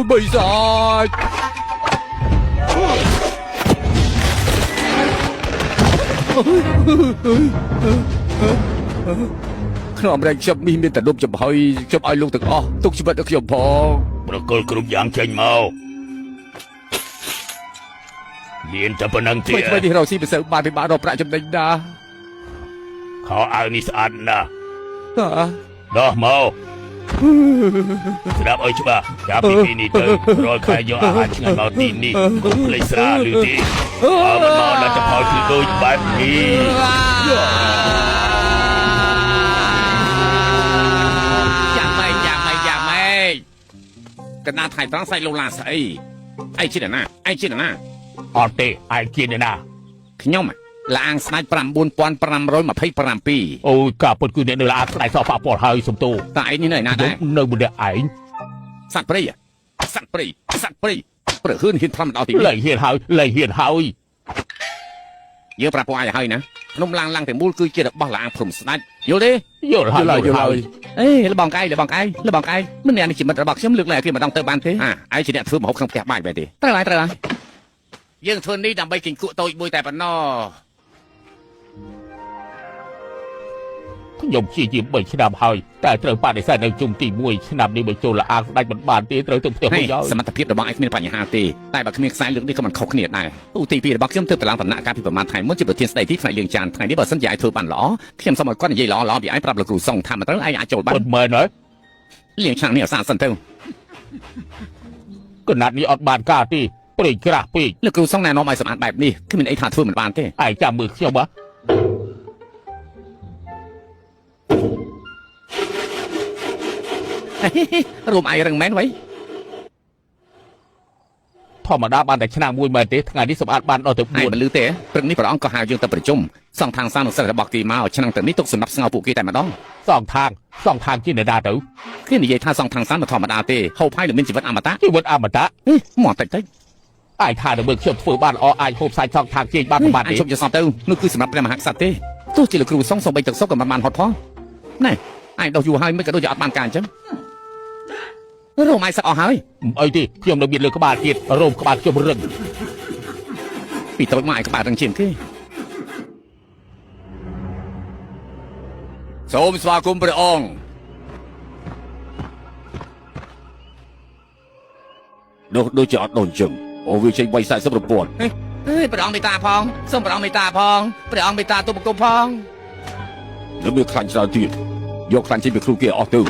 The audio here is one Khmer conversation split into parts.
បិសាចខ្ញុំរែងខ្ញុំមានតែដប់ចំហើយខ្ញុំឲ្យលោកទាំងអស់ទុកជីវិតឲ្យខ្ញុំផងប្រកុលគ្រប់យ៉ាងចេញមកមានតែប៉ុណ្្នឹងទេធ្វើនេះរកស៊ីប្រសើរបានពិបាករកប្រាក់ចំណេញណាខោអាវនេះស្អាតណាស់ដោះមកស្ដាប់ឲ្យច្បាស់ចាប់ពីពេលនេះទៅរាល់ខែយកអាហារឆ្ងាញ់មកទីនេះកុំភ្លេចស្រាឬទេមិនមកដល់ចផលគឺដូចបែបនេះយ៉ាម៉េកណ្ដាលថៃត្រង់សាច់លោឡាស្អីឯងជាណាអត់ទេឯងជាណាខ្ញុំឡាងស្ដេច9527អូយការពុតគឺអ្នកនៅឡាងស្ដេចសោះប៉ពាល់ហើយសំទោតែឯងនេះនៅណាដែរនៅម្នាក់ឯងសត្វព្រៃព្រឺហ៊ឿនហ៊ានធម្មតាទីលែងហ៊ានហើយយើងប្រាប់ពួកឯងហើយណាខ្ញុំឡើងតែមូលគឺជារបស់ឡាងព្រំស្ដេចយល់ទេយល់ហើយអេលបងកាយមិនអ្នកនេះជាមិត្តរបស់ខ្ញុំលើកលែងគេមិនដឹងទៅបានទេឯងជាអ្នកធ្វើម្ហូបក្នុងផ្ទះបាយបែបទេត្រូវហើយយើងធ្វើនេះដើម្បីគិញគក់តូចមួយតែប៉ុណ្ណោះខ្ញុំជាជា3ឆ្នាំហើយតែត្រូវបដិសេធនៅជុំទី1ឆ្នាំនេះបើចូលឡាអាងស្ដេចមិនបានទេត្រូវទៅផ្ទះមួយហើយសមត្ថភាពរបស់ឯងគ្មានបញ្ហាទេតែបើគ្មានខ្សែលើកនេះក៏មិនខុសគ្នាដែរឧទាហរណ៍របស់ខ្ញុំទើបតឡើងតំណាក់ការពីប្រមាណថ្ងៃមុនជាប្រធានស្ដីទីផ្នែកលៀងចានថ្ងៃនេះបើសិនជាឯងធ្វើបានល្អខ្ញុំសូមឲ្យគាត់និយាយល្អពីឯងប្រាប់លោកគ្រូសុងថាមិនត្រូវឯងអាចចូលបានមិនមែនហើយលៀងឆ្នាំនេះអសាសិនទៅកណាត់នេះអត់បានការទេព្រៃក្រាស់ពេកលោកគ្រូសុងណែនាំឲ្យសម្អាតបែបនេះគ្មានអីថាធ្វើមិនបានទេឯងចាំមើលខ្ញុំរួមឯងរឹងមែនវ៉ៃធម្មតាបានតែឆ្នាំមួយមែនទេថ្ងៃនេះសម្អាតបានដល់ទៅ4មិនលឺទេព្រឹកនេះព្រះអង្គក៏ហៅយើងទៅប្រជុំសងທາງសានុសិទ្ធិរបស់គេមកឆ្នាំទៅនេះទុកសម្រាប់ស្ងោពួកគេតែម្ដងសងທາງជាអ្នកណាទៅគេនិយាយថាសងທາງសានមិនធម្មតាទេហូបហើយនឹងមានជីវិតអមតៈមកតិចអាយថាទៅមើលខ្ញុំធ្វើបានល្អអាចហូបសាច់សងທາງជេងបានប្រមាណទេជប់ជាសតទៅនោះគឺសម្រាប់ព្រះមហាក្សត្រទេទោះជាលោកគ្រូសុងសំបីទឹកសុកក៏មិនបានហត់ផងណែឯងដោះយូរហើយមិនក៏ដូចជាអត់បានការអញ្ចឹងរោមឯងសឹកអស់ហើយអីទេខ្ញុំនៅមានលើក្បាលទៀតរោមក្បាលខ្ញុំរឹងពីតូចមកឯងក្បាលរឹងជាងគេសូមស្វាគមន៍ព្រះអង្គដូចជាអត់ដូនចឹងអូវាចេញវ័យ40ប្រពន្ធព្រះអង្គមេត្តាផងសូមព្រះអង្គមេត្តាផងព្រះអង្គមេត្តាទូបង្គំផងនៅមានខ្លាញ់ច្រើនទៀតយកខ្លាញ់ចេញពីគ្រូគេអស់ទៅ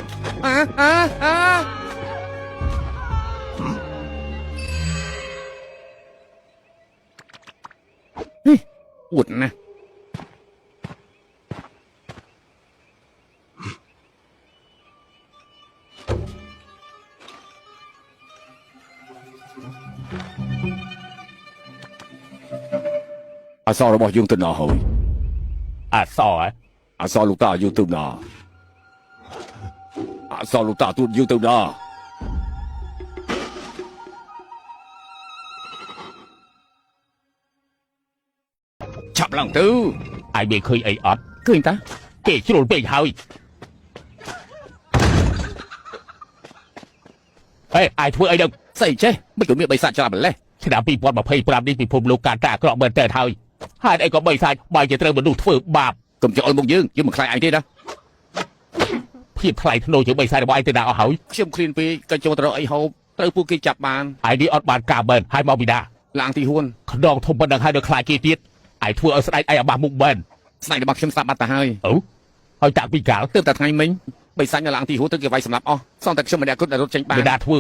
អួតណាអសររបស់យើងទៅណាហើយអសរលោកតាយើងទៅណាអសរលោកតាទូតយើងទៅណាឆាប់ឡើងទៅឯងមានឃើញអីអត់ឃើញតាគេជ្រុលពេកហើយឯងធ្វើអីដឹងស្អីចេះមិនក៏មានបិសាចច្រើនម្លេះឆ្នាំ2025នេះពិភពលោកកាន់តែអាក្រក់មែនតើហើយហេតុអីក៏បិសាចបែរជាត្រូវមនុស្សធ្វើបាបកុំចោលមុខយើងមិនខ្លាចឯងទេណាភាពថ្លៃធ្នូជាបិសាចរបស់ឯងទៅណាអស់ហើយខ្ញុំឃ្លានពេកក៏ចូលទៅរកអីហូបត្រូវពួកគេចាប់បានឯងនេះអត់បានការមែនហើយមកពីណាឡាងទីហ៊ួនខ្នងធំប៉ុណ្ណឹងហើយដល់ខ្លាចគេទៀតឯងធ្វើឲ្យស្ដេចឯងអាបាស់មុខមែនស្ដេចរបស់ខ្ញុំស្លាប់បាត់ទៅហើយហើយតាក់ពីកាលទើបតែថ្ងៃមិញបិសាចនៅឡាងទីហ៊ួនទៅគេវាយសម្លាប់អស់សងតែខ្ញុំម្នាក់គត់រត់ចេញបានមិនដាធ្វើ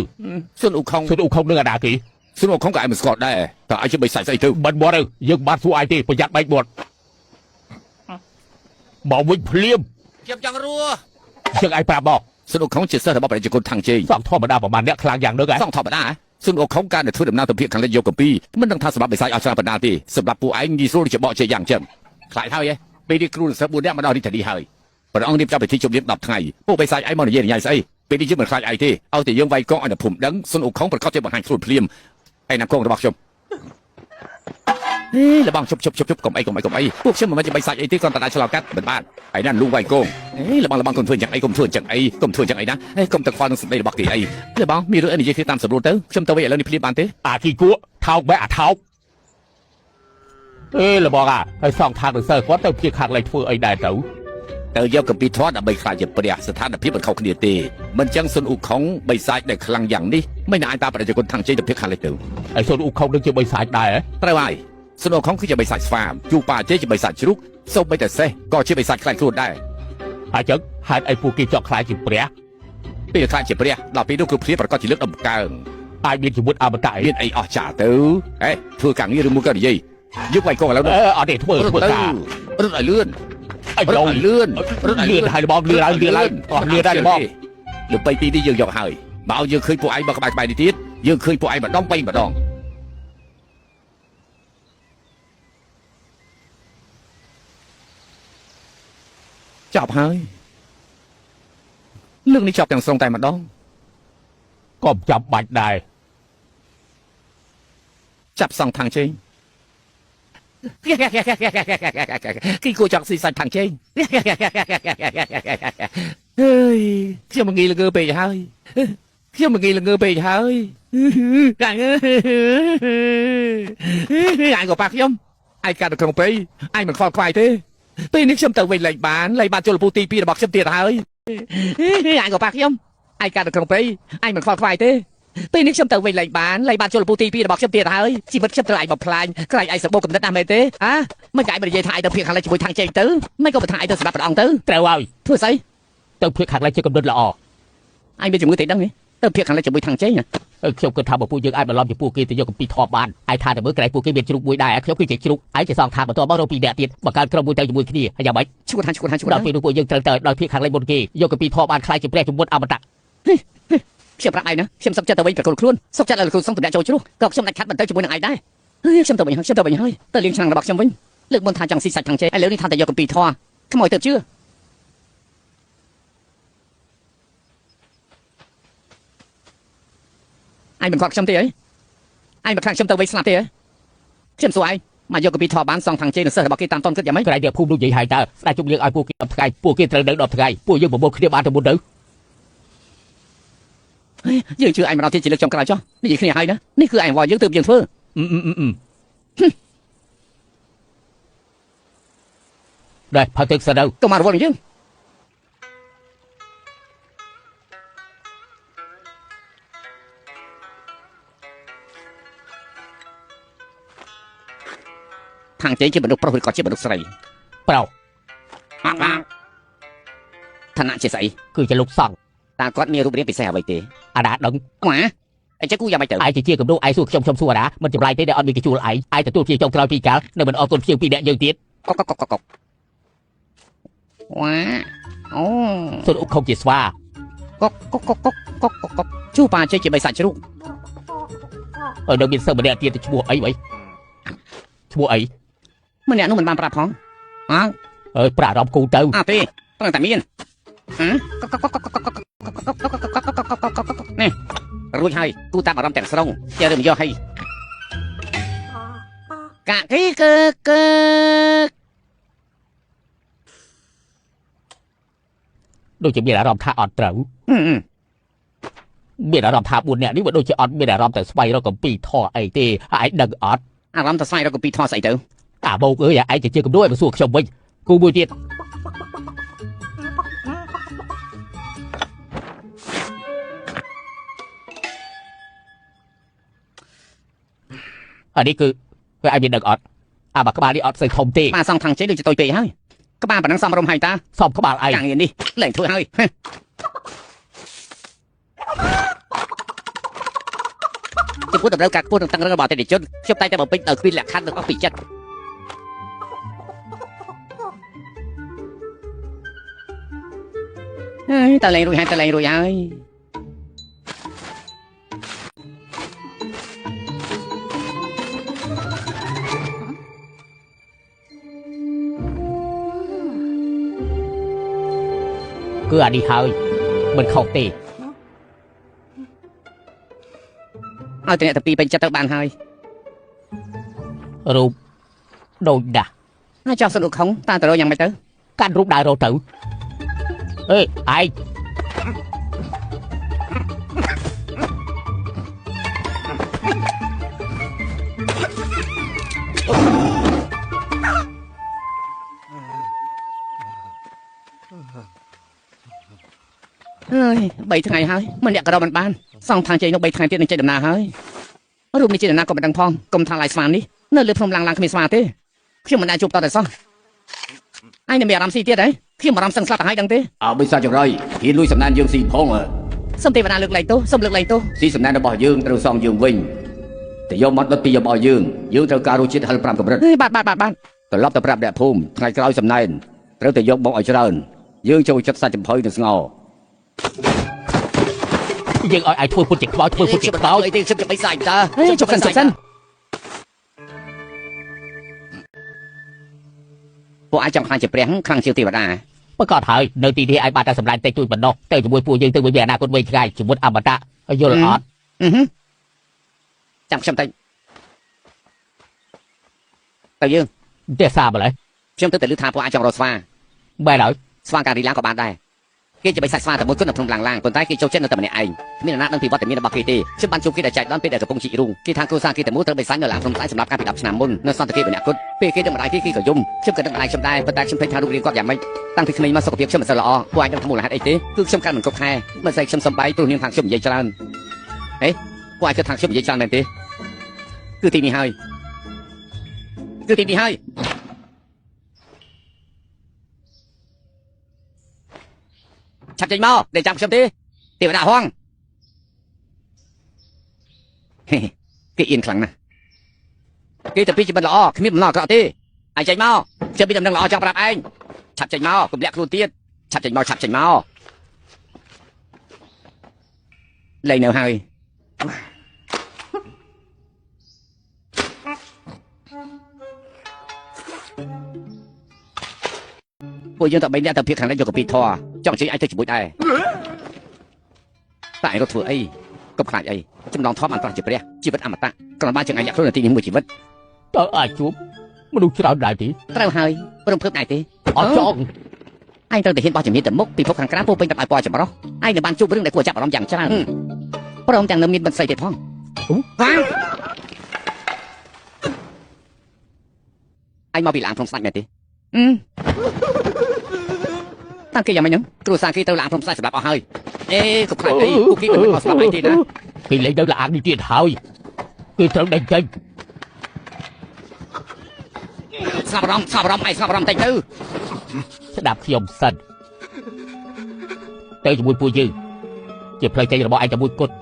ស៊ុនអ៊ូខុងនឹងអាដាគេស៊ុនអ៊ូខុងក៏ឯងមិនស្គាល់ដែរតើឯងជាបិសាចស្អីទៅមិនមកទៅយើងបានសួរឯងទេប្រយ័ត្នបែកមាត់មកវិញភ្លាមខ្ញុំចង់រស់យើងឯងប្រាប់មកស៊ុនអ៊ូខុងជាសិស្សរបស់ប្រជាជនខាងជេងសងធម្មតាប្រហែលអ្នកខ្លាំងយ៉ាងនោះសងធម្មតាស៊ុនអ៊ូខុងការធ្វើដំណើរទៅភាគខាងលិចយកកំពីមិនដឹងថាសម្រាប់បិសាចអស់ច្រើនប៉ុណ្ណាទេសម្រាប់ពួកឯងងាយស្រួលជាបកជាយ៉ាងចឹងខ្លាចហើយពេលនេះគ្រូសិស្ស4នាក់មកដល់នេះទៅនេះហើយព្រះអង្គរៀបចំពិធីជប់លៀង10ថ្ងៃពួកបិសាចឯងមកនិយាយស្អីពេលនេះយើងមិនខ្លាចឯងទេឲ្យតែយើងវាយកងឲ្យនៅភូមិដឹងស៊ុនអ៊ូខុងប្រកាសជាបង្ហាញខ្លួនភ្លាមឯណាកងរបស់ខ្ញុំ ระบังชุบกลมไอ้พวกเชื่อมันจะไปใส่ไอ้ที่ก่อนตาฉลาดกัดเหมือนบ้านไอ้นั่นลุงไวโกงระบังกลมทวนจังไอ้กลมทวนจังไอ้นะกลมตะควานต้องสุดในระบักตีไอ้ระบังมีเรื่องอะไรที่ตามสำรวจเต้เชื่อมตัวไว้แล้วนี่พลิบานเต้ กี่กัวเท้าแบะเท้าเราบอกไอ้สองทางหรือเซอร์ก็ต้องเพียงขางไรทั่วไอ้ได้เต้าเยอะกับปีทอดใบคลายจะเปรียสถานพิบัติเขาคดีตีมันจังสนอุของใบสายได้คลังอย่างนี้ไม่นานตาประชาชนทางใจจะเพียงขาเลยเต้ไอ้ส่วนอุเขาดึงจะใบสายได้ไตรวายสนุกของคือจะใบสายฟาร์มจูป่าเจ๊จะใบสายชรุกส่งไปแต่เซ่ก็ใช้ใบสายคลายครูดได้อาจังหายไอ้ผู้กินจอกคลายจิเปรียปีคลายจะเปรียเราปีดูคือเพลียประกอบจิเลือดอมกลางไอ้เบียนจิบุตรอาบตายเบียนไอ้อจ่าเต้ทั่วกลางนี้หรือมุกกันยี่ยึดไว้ก่อนแล้วเนอะเด็ดทั่วกลางรถไอ้เลื่อนไอ้เลื่อนหายบอลเรือได้หรือบอกหรือไปปีนี้ยังหยอกหายบ่าวยังเคยปวดไอ้บอกไปในทิศยังเคยปวดไอ้บ่ต้องไปบ่ต้องจับหายเรื่องนี้จับอย่างทรงแต่มาดองก็จับบัดได้จับสองทางจริงกี่กูจับสีสันทางจริงเฮ้ยเชื่อมึงงี้ละเงือไปหายเชื่อมึงงี้ละเงือไปหายไอ้ก็ปากย่อมไอ้การตะคงไปไอ้มันฟอดควายเท่ตีนิกชมเตอร์เวลบานโจลปูตีปีระบอกชมเตียหายไอ้ก็ปากย่อมไอ้การตะคงไปไอ้มันฟอดควายเท่ตีนิกชมเตอร์เวลบานโจลปูตีปีระบอกชมเตียหายชีวิตชมเตอร์ไอ้บอกพลายใครไอ้สมบูรณ์กับนัดนาเมเต้ไม่ไก่บริเวณไทยเตอเพียงขังไรจะบุยทางเจงเตอไม่ก็ไปทางไอ้เตอสำหรับปลองเตอแต่ว่าเพื่อใส่เตอเพียงขังไรจะกำลังละอไอ้เป็นจมูกติดดังนี้เตอเพียงขังไรจะบุยทางเจงนะเขียวก็ทำแบบผู้ยังไอ้มาล้อมจะผู้กินแต่ยกปีทอบานไอ้ทานแต่เมื่อไกลผู้กินเบียดจุกบุยได้เขียวคือเจ็ดจุกไอ้จะสองทางมาตัวบ้าเราปีแดดติดมาการกระบุยแต่จมูกขี้อย่าไว้ชุกทันเราปีดูผู้ยังเตอเราเพียงขังไรบนกียกปีทอบานใครจะแปรจุบนอมตะเชื่อพระไอ้นะเชื่อมสับเจตไว้เป็นคนครุ่นสับเจตอะไรคนส่งตัวแดดโจจุกก็เชื่อมนักคัดมันเตอจมูกนางไอ้ได้เชื่อมตัวไปเฮ้ยเตอเลี้ยงช่างระบักเชื่อมวิ่งเลือกบนทางจังสีสัตทางเจไอ้เหลวนี่ทานแต่ยกปีทอขโมยเติบเชื่อไอ้เป็นความเชื่อมเตยไอ้เป็นครั้งเชื่อมเตยไว้สลับเตยเชื่อมสวยมายกปีทอบ้านสองทางเจนเสือบอกกีตามต้นก็ยังไม่ใครเดี๋ยวผู้ดูใหญ่หายตาได้จุบเลี้ยงไอ้ผู้กินไก่ผู้กินเตอเดินดอกไก่ผู้ยังบ่บ่ขึ้นบ้านทั้งหมดเด้อยืนชื่อไอ้มาเราที่จีเล็กจงกลายจ้ะนี่ยี่ขึ้นยังไงนะนี่คือไอ้วอยยืนตื่นยืนเฟ้อได้พักตึกเสด็จก็มาวนยังทางเจ๊จะบรรลุพระหุ่นก่อนจะบรรลุใส่เปล่าธนาเฉยคือจะลุกสั่งตาก็มีรูปเรียนไปแซ่ใบเตะอาดาดึงหมาไอ้เจ้ากูอย่าไปเตะไอ้เจี๊ยกับดูไอ้สู้ชมสัวนะมันจะไรได้ออนมีกิจูไอ้แต่ตัวเพียงจงกลายปีกาในมันออกต้นเพียงปีเดียยังติดก็ว้าโอ้ส่วนอุกคงจิตว่าก็ชูปลาเจ๊จะไปใส่ชรุกเดินบินเสอร์มาเดียตีแต่ชั่วไอ้ไว้ชั่วไอ้มันเนี่ยนู้นมันบานปราบพ้องปราดรอบกูเต้าตีตั้งแต่มีนนี่รู้ใช่กูตามอารมณ์แต่งสรงจะเริ่มย่อให้กะกี้เกโดยจะมีอารมณ์ท่าอ่อนเต๋อมีอารมณ์ท่าบุญเนี่ยนี่ว่าโดยจะอ่อนมีอารมณ์แต่สไปเราก็ปีท่อไอ้ตีไอ้ดังอ่อนอารมณ์แต่สไปเราก็ปีท่อใส่เต๋อโบกไอ้จะเจอกับด้วยมาสู้ชมวิ่งกูบุญเดียดอันนี้คือไอ้บินดังอ่อนบักกบ้านี่อ่อนใส่ทอมตีมาส่องทางเจ๊ดูจะตัวเปย์ให้ก็บ้านปนังซ้อมอารมณ์ให้ตาซ้อมเขาบ้าไอ้กางเงินดิแหล่งถ้วยให้จะพูดแต่เรื่องการพูดตั้งเรื่องระบาดแต่เด็กจนเชื่อมใจจะบอกเป็นควินแหลกคันหรือว่าปีจัดตะเลงรวยให้cứ đi hơi mình không tiền เอาแต่ปีเป็นจะตะบานให้รูป Đồ đà. Nó cho sự được không? Ta tự nhận mày tới. Canh rút đại rô tử. Ê, ai? Ơi, 3 ថ្ងៃហើយមិនអ្នកក៏រកមិនបានសងខាងជ័យនោះ 3 ថ្ងៃទៀតនឹងចេញដំណើរហើយរូបនេះជាដំណើរក៏មិនដឹងផងកុំថាឡាយស្វានេះនៅលើភ្នំឡាំងឡាំងគ្មានស្វាទេខ្ញុំមិនអាចជួបតតែសោះអញនឹងមានអារម្មណ៍ស៊ីទៀតហ៎ខ្ញុំអារម្មណ៍សឹងស្លាប់ទៅហើយដឹងទេ អើបិសាចង្រៃហ៊ានលួចសំណានយើងស៊ីផង សូមទេវតាលើកលែងទោសសូមលើកលែងទោស ស៊ីសំណានរបស់យើងត្រូវសងយើងវិញតែយកមកដុតពីរបស់យើងត្រូវការរសជាតិហិល5កម្រិត បាទត្រឡប់ទៅប្រាប់អ្នកភូមិថ្ងៃក្រោយសំណែនត្រូវតែយកមកឲ្យច្រើនយើងចូលចិត្តសាច់ចំភៅនិងស្ងោ យើងឲ្យឯងធ្វើពុតជាខ្មោចធ្វើពុតជាខ្មោច អីទេខ្ញុំจะไปសាច់តើជប់សិនពួកអាចចង់ខ្លាចជាព្រះខ្លាំងជាងទេវតា ប្រកាសហើយនៅទីនេះឯងបានតែសម្លាញ់តែជួយបណ្ដោះទៅជាមួយពួកយើងទៅវិញអនាគតវែងឆ្ងាយជាមួយអមតៈយល់អត់ ចាំខ្ញុំទៅយើង ទេសាម្លេះ ខ្ញុំទៅតែលឺថាពួកអាចចង់រកស្វា បែរហើយ ស្វាការីឡាក៏បានដែរគេจะไปសាច់ស្វាតែមួយគត់នៅក្នុងឡាំងឡាំងប៉ុន្តែគេចូលចិត្តនៅតែម្នាក់ឯងគ្មានអ្នកណាដឹងពីវត្តមានរបស់គេទេខ្ញុំបានជួបគេដែលចែកដល់ពេលដែលកំពុងជីករូងគេថាគ្រួសារគេតែមួយត្រូវไปសាច់នៅឡាំងក្នុងខ្សែសម្រាប់ការពី10ឆ្នាំមុននៅសន្តិភាពម្នាក់គត់ពេលគេដឹងម្ដាយគេក៏យំខ្ញុំក៏ដឹងម្ដាយខ្ញុំដែរប៉ុន្តែខ្ញុំភ្លេចថារូបរាងគាត់យ៉ាងម៉េចតាំងពីក្មេងមកសុខភាពខ្ញុំមិនសូវល្អពួកអាចដឹងថាមូលហេតុអីទេគឺខ្ញុំកាន់មិនគ្រប់ខែមិនស្អីខ្ញុំសំបីព្រោះនាងខាងខ្ញុំនិយាយច្រើនហេពួកអាចគិតថាខ្ញុំនិយាយច្រើនមែនទេគឺទីនេះហើយឆាប់ចេញមកđểចាំខ្ញុំទេទេវតាហងគេអៀនខ្លាំងណាស់គេទៅពីជាមិនល្អគ្មានបំណងអាក្រក់ទេឯងចេញមកខ្ញុំមានដំណឹងល្អចង់ប្រាប់ឯងឆាប់ចេញមកកុំលាក់ខ្លួនទៀតឆាប់ចេញមកលែងនៅហើយពួកយើងតែ3នាក់ទៅភៀកខាងនេះយកកពីធေါ်ចង់ជួយអាចទៅជាមួយដែរតែឯងរត់ធ្វើអីកុំខ្លាចអីចំណងធေါ်បានប្រោះជាព្រះជីវិតអមតៈគ្រាន់បានជាងអាយខ្លួននាទីនេះមួយជីវិត តើអាចជួបមនុស្សច្រើនដែរទេ ត្រូវហើយព្រមភើបដែរទេ អត់ចង់ ឯងត្រូវតែហ៊ានបោះជំនាញទៅមុខពិភពខាងក្រៅពោពេញទៅដោយពណ៌ចម្រុះឯងនឹងបានជួបរឿងដែលគួរចាប់អារម្មណ៍យ៉ាងច្រើនព្រមទាំងនឹងមានបន្សៃទៀតផងវ៉ាឯងមកពីឡានក្នុងស្ដេចមែនទេតាំងគេយ៉ាងម៉េចហ្នឹងគ្រួសារគេទៅឡានក្នុងស្ដេចសម្រាប់អស់ហើយអេកុំខ្លាចអីពួកគេមិនមកស្លាប់អីទេណា គេលេងនៅឡាននេះទៀតហើយគឺត្រូវដេញចេញ ស្លាប់អារម្មណ៍តិចទៅ ស្ដាប់ខ្ញុំសិនទៅជាមួយពួកយើងជាផ្លូវចេញរបស់ឯងតែមួយគត់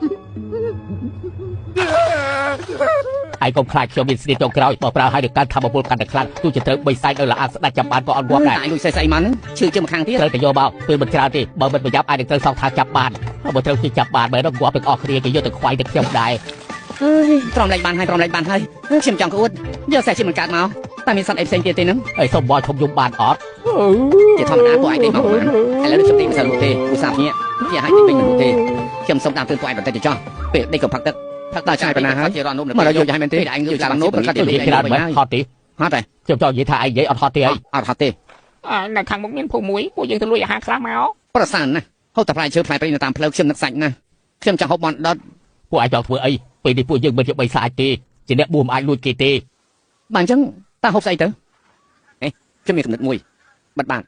ឯងកុំខ្លាចខ្ញុំមានស្នេហ៍ចុងក្រោយបើប្រើឲ្យនឹងការធម្មពលកាន់តែខ្លាំងទោះជាត្រូវបីសាច់នៅឡានស្ដាច់ចាំបានក៏អត់ងាប់ដែរ ឯងលុយស្អីមកហ្នឹងឈឺជើងម្ខាងទៀត ត្រូវតែយកមកពេលមិនច្រើនទេបើមិនប្រយ័ត្នអាចនឹងត្រូវសោកថាចាប់បានបើត្រូវគេចាប់បានបែរទៅងាប់ទាំងអស់គ្នាគេយកទៅខ្វាយទៅខ្ញុំដែរ អើយទ្រាំលែងបានហើយខ្ញុំចង់ក្អួតយកសេះជាមិនកាត់មកតែមានសត្វអីផ្សេងទៀតទេហ្នឹង អីសុំបោះឈប់យំបានអត់ ជាធម្មតាពួកឯងទេមកបានឥឡូវខ្ញុំទីមិនសូវលក់ទេឧស្សាហ៍ភ្ញាក់ជាឲ្យទីពេញមិនលក់ទេខ្ញុំសុំតាមទឿនពួកឯងបន្តិចទៅចោះពេលដេកក៏ផឹកទឹកផឹកដល់ឆ្ងាយប៉ុណ្ណាហើយជារត់នោមមកយកយ៉ាងមែនទេឯងយកចាំនោមប្រកាសជាច្រើនមែនហត់ទេ ហត់តែ ខ្ញុំចង់និយាយថាឯងនិយាយអត់ហត់ទេអី អត់ហត់ទេ នៅខាងមុខមានភូមិមួយពួកយើងទៅលួចអាហារខ្លះមក ប្រសានណាហូបតែផ្លែឈើផ្លែព្រៃនៅតាមផ្លូវខ្ញុំនឹកសាច់ណាខ្ញុំចង់ហូបបនដុត ពួកឯងចង់ធ្វើអីពេលនេះពួកយើងមិនជាបីសាច់ទេជាអ្នកបួមអាចលួចគេទេ បើអញ្ចឹងតើហូបស្អីទៅហេខ្ញុំមានកំណត់មួយបាត់បាន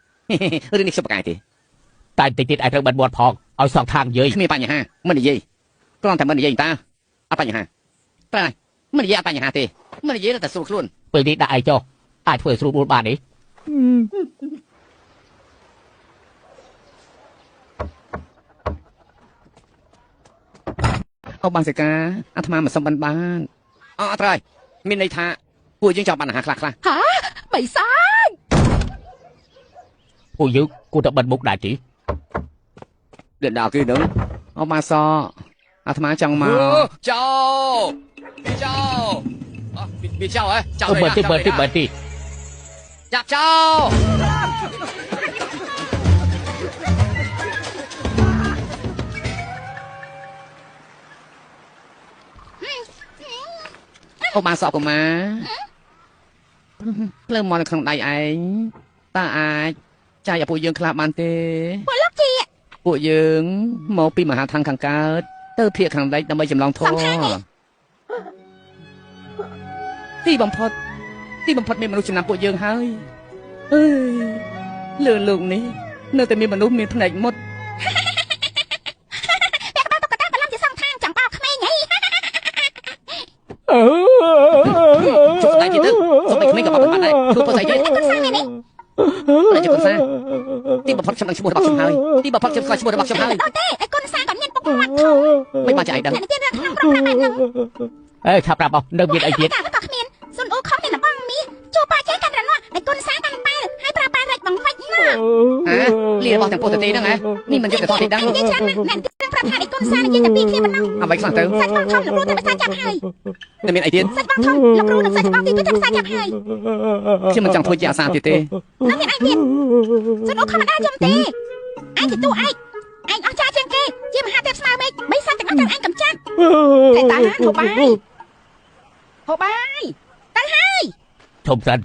រឿងនេះខ្ញុំបកកាយទេ តែតិចទៀតឯងត្រូវបាត់មាត់ផងឲ្យសងខាងនិយាយ គ្មានបញ្ហាមិននិយាយគ្រាន់តែមិននិយាយតាអត់បញ្ហាតែមិននិយាយអត់បញ្ហាទេមិននិយាយតែស្រួលខ្លួន ពេលនេះដាក់ឯងចុះអាចធ្វើស្រួលបានទេ ហូបបានសេកាអាត្មាមិនសុំបានអត់ត្រូវមានន័យថាពួកយើងចង់បានអាហារខ្លះ ហាបិសាច ពួកយើងគួរតែបិទមុខដែរទេ đến đào kia nữa ông ba so à thằng má trong mà chào bị chào ấy chào bật đi chào chào ông ba so của má ភ្លើងមកនៅក្នុងដៃឯងតើអាចចាយឲ្យពួកយើងខ្លះបានទេ ពួកលោកជា ពួកយើងមកពីមហាឋានខាងកើតទៅភាគខាងលិចដើម្បីចម្លងធម៌ទីបំផុតមានមនុស្សចំណាំពួកយើងហើយអើយលើលោកនេះនៅតែមានមនុស្សមានភ្នែកមុត តែក្បាលតុកតាបន្លំជាសងខាងចង់បោកក្មេងហី ជុកដៃទៀតទៅសុំឲ្យក្មេងក៏បោកបានដែរធ្វើព្រោះស្អីទេ គុនសានេះ តែជុកសាទីបំផុតខ្ញុំនឹងឈ្មោះរបស់ខ្ញុំហើយទីបំផុតខ្ញុំស្គាល់ឈ្មោះរបស់ខ្ញុំហើយ អត់ទេឯគុនសាគាត់មានពុកមាត់ធំ មិនបានចៃដឹង តែនេះទៀតក្នុងក្រុមប្រាប់ឯង អេឆាប់ប្រាប់មកនៅមានអីទៀត តែក៏គ្មានសុនអូខំមានបងមីជួបបាចេះកាន់រនោះឯគុនសាកាន់បែលហើយប្រើបែលរែកបងវិញណា លីរបស់ទាំងពុទ្ធទេហ្នឹងហ៎នេះមិនយកទៅថតទេដឹង និយាយច្រើនណាស់អ្នកទាំងប្រាប់ថាឯគុនសានិយាយតែពីគ្នាប៉ុណ្ណោះ អ្វីខ្លះទៅ សាច់បងធំលោកគ្រូតែផ្សាយចាប់ហើយ តែមានអីទៀត សាច់បងធំលោកគ្រូនឹងសាច់បងទី2តែផ្សាយចាប់ហើយ ខ្ញុំមិនចង់ធ្វើជាអាសាទៀតទេ ហើយមានអីទៀតសុនអូខំមិនដែរខ្ញុំទេឯងជាតួឯងអស់ចាជាងគេជាមហាទេពស្មៅមេឃបីសាច់ទាំងអស់ទាំងឯងកំចាត់តែតាហូបបាយទៅហើយ ធំសិន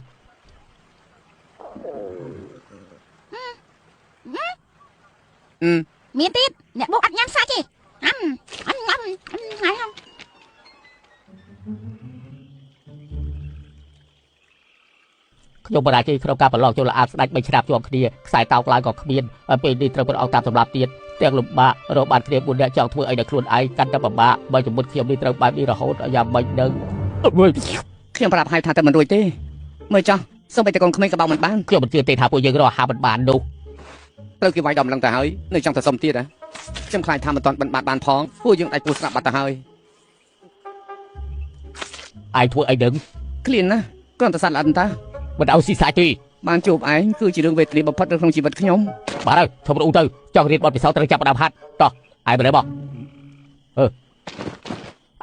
មានទៀតអ្នកបោកអត់ញ៉ាំសាច់ទេញ៉ាំហើយហង ខ្ញុំបរាជ័យក្នុងការប្រឡងចូលអាស្ដេច3ឆ្នាំជាប់គ្នាខ្សែតោកឡើងក៏គ្មានពេលនេះត្រូវប្រអងតាមសម្រាប់ទៀតទាំងលំបាករកបានគ្នា4នាក់ចង់ធ្វើអីដល់ខ្លួនឯងកាន់តែពិបាកបើជំមុតខ្ញុំនេះត្រូវបែបនេះរហូតយ៉ាងមិនដឹង ខ្ញុំប្រាប់ហើយថាតែមិនរួចទេមើលចោះសូម្បីតែកូនក្មេងក៏បោកមិនបាន ខ្ញុំមិនជឿទេថាពួកយើងរកហាមិនបាននោះ ត្រូវគេវាយដំឡើងទៅហើយនៅចង់ទៅសុំទៀតហ៎ខ្ញុំខ្លាចថាមិនតាន់បិណ្ឌបាត់បានផងពួកយើងដាច់ពូស្រាប់បាត់ទៅហើយ ឯងធ្វើអីដឹង ឃ្លានណាគ្រាន់តែសត្វល្អិតតា មិនឲ្យស៊ីសាច់ទេ បានជួបឯងគឺជារឿងវេទនាបំផុតនៅក្នុងជីវិតខ្ញុំ បាទហើយឈប់រអ៊ូទៅចង់រៀនបទពិសោធន៍ត្រូវចាប់ផ្ដើមហាត់តោះឯងមិនទេបង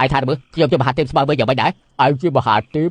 ឯងថាមើលខ្ញុំជាមហាទេពស្មើវិញយ៉ាងម៉េចដែរឯងជាមហាទេព